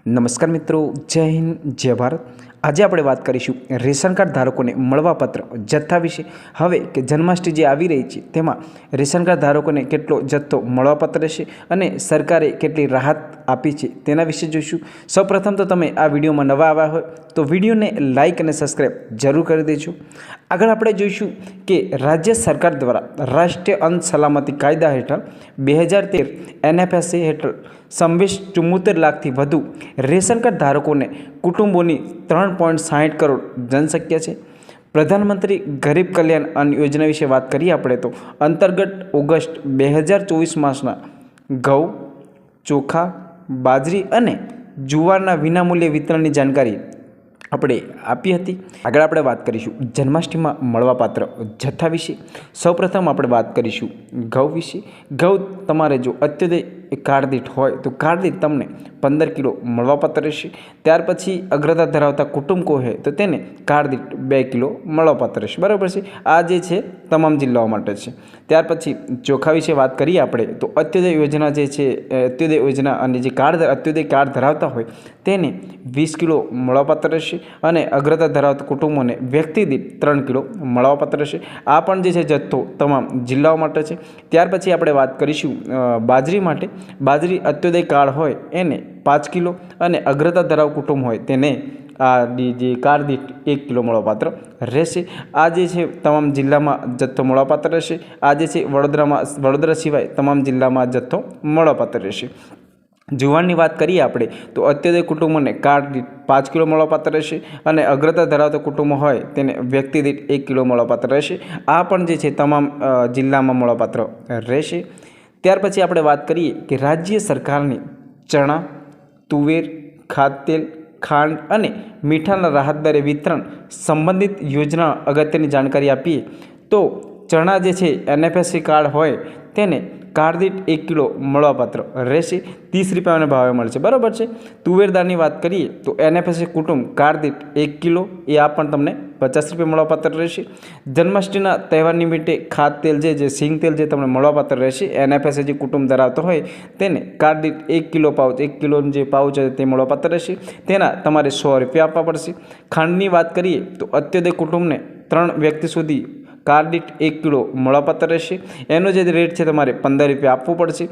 નમસ્કાર મિત્રો, જય હિન્દ, જય ભારત। આજે આપણે વાત કરીશું રેશન કાર્ડ ધારકોને મળવાપાત્ર જથ્થા વિશે। હવે કે જન્માષ્ટમી જે આવી રહી છે તેમાં રેશન કાર્ડ ધારકોને કેટલો જથ્થો મળવાપાત્ર રહેશે અને સરકારે કેટલી રાહત આપી છે તેના વિશે જોઈશું। સૌપ્રથમ તો તમે આ વિડીયોમાં નવા આવ્યા હોય તો વિડીયોને લાઇક અને સબસ્ક્રાઈબ જરૂર કરી દેજો। આગળ આપણે જોઈશું કે રાજ્ય સરકાર દ્વારા રાષ્ટ્રીય અન્ન સલામતી કાયદા હેઠળ 2013 NFSA હેઠળ 74 લાખથી વધુ રેશન કાર્ડ ધારકોને કુટુંબોની 3.60 કરોડ જનસંખ્યા છે। પ્રધાનમંત્રી ગરીબ કલ્યાણ અન્ન યોજના વિશે વાત કરીએ આપણે તો અંતર્ગત ઓગસ્ટ 2024 માસના ઘઉં, ચોખા, બાજરી અને જુવારના વિનામૂલ્ય વિતરણની જાણકારી આપણે આપી હતી। આગળ આપણે વાત કરીશું જન્માષ્ટમીમાં મળવાપાત્ર જથ્થા વિશે। સૌપ્રથમ આપણે વાત કરીશું ઘઉં વિશે। ઘઉં તમારે જો અત્યદય કાર્ડ દીઠ હોય તો કાર્ડ દીઠ તમને 15 કિલો મળવાપાત્ર રહેશે। ત્યાર પછી અગ્રતા ધરાવતા કુટુંબ હોય તો તેને કાર્ડ દીઠ 2 કિલો મળવાપાત્ર રહેશે, બરાબર છે। આ જે છે તમામ જિલ્લાઓ માટે છે। ત્યાર પછી ચોખા વિશે વાત કરીએ આપણે તો અત્યોદય યોજના જે છે અત્યોદય યોજના અને જે અત્યોદય કાર્ડ ધરાવતા હોય તેને 20 કિલો મળવાપાત્ર રહેશે અને અગ્રતા ધરાવતા કુટુંબોને વ્યક્તિ દીઠ 3 કિલો મળવાપાત્ર રહેશે। આ પણ જે છે જથ્થો તમામ જિલ્લાઓ માટે છે। ત્યાર પછી આપણે વાત કરીશું બાજરી માટે। બાજરી અત્યોદય કાર્ડ હોય એને 5 કિલો અને અગ્રતા ધરાવ કુટુંબ હોય તેને આ જે કાર્ડ દીઠ 1 કિલો મળવાપાત્ર રહેશે। આ જે છે તમામ જિલ્લામાં જથ્થો મળવાપાત્ર રહેશે। આ જે છે વડોદરા સિવાય તમામ જિલ્લામાં જથ્થો મળવાપાત્ર રહેશે। જુવારની વાત કરીએ આપણે તો અત્યોદય કુટુંબોને કાર્ડ દીઠ 5 કિલો મળવાપાત્ર રહેશે અને અગ્રતા ધરાવતા કુટુંબો હોય તેને વ્યક્તિ દીઠ 1 કિલો મળવાપાત્ર રહેશે। આ પણ જે છે તમામ જિલ્લામાં મળવાપાત્ર રહેશે। ત્યાર પછી આપણે વાત કરીએ કે રાજ્ય સરકારની ચણા, તુવેર, ખાદ્યતેલ, ખાંડ અને મીઠાના રાહત દરે વિતરણ સંબંધિત યોજના અગત્યની જાણકારી આપીએ તો ચણા જે છે NFSA કાર્ડ હોય તેને કાર્ડ દીઠ 1 કિલો મળવાપાત્ર રહેશે। 30 રૂપિયાના ભાવે મળશે, બરાબર છે। તુવેર દાળની વાત કરીએ તો NFSA કુટુંબ કાર્ડ દીઠ 1 કિલો એ આ પણ તમને 50 રૂપિયા મળવાપાત્ર રહેશે। જન્માષ્ટમીના તહેવાર નિમિત્તે ખાદ્ય તેલ જે સિંગ તેલ જે તમને મળવાપાત્ર રહેશે। NFSA જે કુટુંબ ધરાવતો હોય તેને કાર્ડ દીઠ 1 કિલો પાઉચ 1 કિલોનું જે પાઉચ છે તે મળવાપાત્ર રહેશે। તેના તમારે 100 રૂપિયા આપવા પડશે। ખાંડની વાત કરીએ તો અત્યોદય કુટુંબને 3 વ્યક્તિ સુધી કાર્ડ દીઠ 1 કિલો મળવાપાત્ર રહેશે। એનો જે રેટ છે તમારે 15 રૂપિયા આપવું પડશે।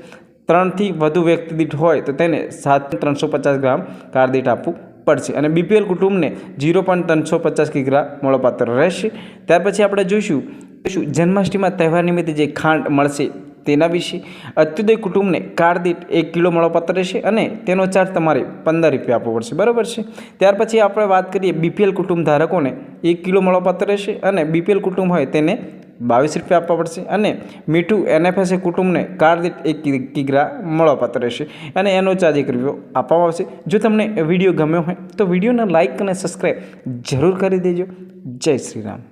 3થી વધુ વ્યક્તિ દીઠ હોય તો તેને 350 ગ્રામ કાર્ડ દીઠ આપવું પડશે અને BPL કુટુંબને 0.350 કિગ્રા મળવાપાત્ર રહેશે। ત્યાર પછી આપણે જોઈશું જન્માષ્ટમીમાં તહેવાર નિમિત્તે જે ખાંડ મળશે તેના વિશે। અત્યોદય કુટુંબને કાર્ડ દીઠ 1 કિલો મળવાપાત્ર રહેશે અને તેનો ચાર્જ તમારે 15 રૂપિયા આપવો પડશે, બરાબર છે। ત્યાર પછી આપણે વાત કરીએ BPL કુટુંબ ધારકોને 1 કિલો મળવાપાત્ર રહેશે અને BPL કુટુંબ હોય તેને 22 રૂપિયા આપવા પડશે અને મીઠું NFSA કુટુંબને કાર્ડ દીઠ 1 કિગ્રા મળવાપાત્ર રહેશે અને એનો ચાર્જ 1 રૂપિયો આપવામાં આવશે। જો તમને વિડીયો ગમ્યો હોય તો વિડીયોને લાઇક અને સબસ્ક્રાઈબ જરૂર કરી દેજો। જય શ્રી રામ।